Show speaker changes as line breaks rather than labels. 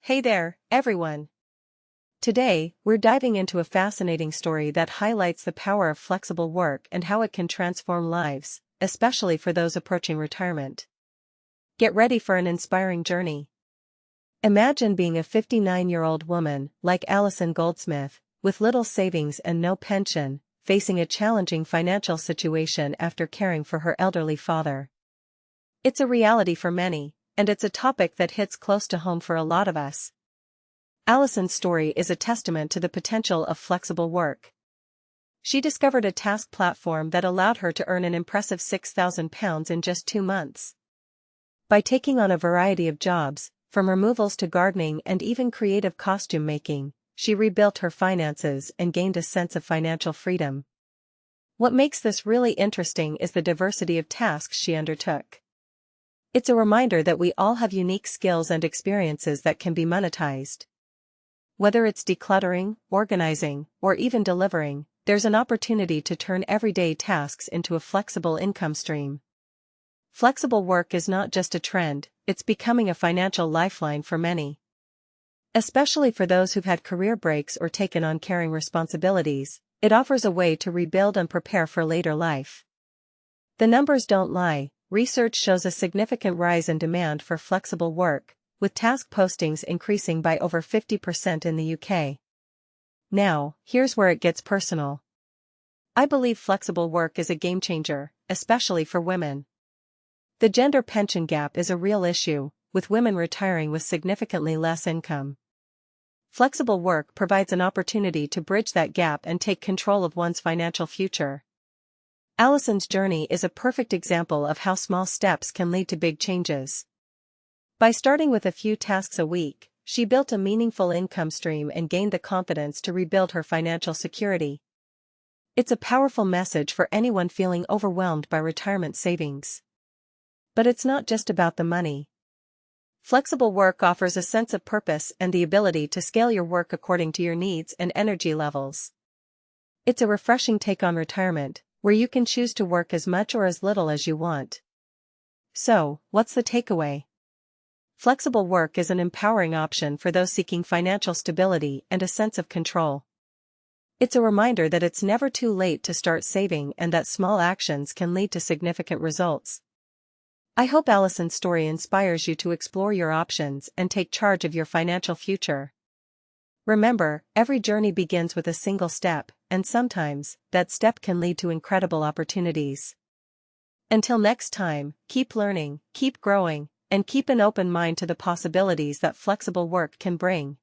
Hey there, everyone! Today, we're diving into a fascinating story that highlights the power of flexible work and how it can transform lives, especially for those approaching retirement. Get ready for an inspiring journey. Imagine being a 59-year-old woman, like Alison Goldsmith, with little savings and no pension, facing a challenging financial situation after caring for her elderly father. It's a reality for many, and it's a topic that hits close to home for a lot of us. Alison's story is a testament to the potential of flexible work. She discovered a task platform that allowed her to earn an impressive £6,000 in just 2 months. By taking on a variety of jobs, from removals to gardening and even creative costume making, she rebuilt her finances and gained a sense of financial freedom. What makes this really interesting is the diversity of tasks she undertook. It's a reminder that we all have unique skills and experiences that can be monetized. Whether it's decluttering, organizing, or even delivering, there's an opportunity to turn everyday tasks into a flexible income stream. Flexible work is not just a trend, it's becoming a financial lifeline for many. Especially for those who've had career breaks or taken on caring responsibilities, it offers a way to rebuild and prepare for later life. The numbers don't lie. Research shows a significant rise in demand for flexible work, with task postings increasing by over 50% in the UK. Now, here's where it gets personal. I believe flexible work is a game changer, especially for women. The gender pension gap is a real issue, with women retiring with significantly less income. Flexible work provides an opportunity to bridge that gap and take control of one's financial future. Alison's journey is a perfect example of how small steps can lead to big changes. By starting with a few tasks a week, she built a meaningful income stream and gained the confidence to rebuild her financial security. It's a powerful message for anyone feeling overwhelmed by retirement savings. But it's not just about the money. Flexible work offers a sense of purpose and the ability to scale your work according to your needs and energy levels. It's a refreshing take on retirement, where you can choose to work as much or as little as you want. So, what's the takeaway? Flexible work is an empowering option for those seeking financial stability and a sense of control. It's a reminder that it's never too late to start saving and that small actions can lead to significant results. I hope Alison's story inspires you to explore your options and take charge of your financial future. Remember, every journey begins with a single step, and sometimes, that step can lead to incredible opportunities. Until next time, keep learning, keep growing, and keep an open mind to the possibilities that flexible work can bring.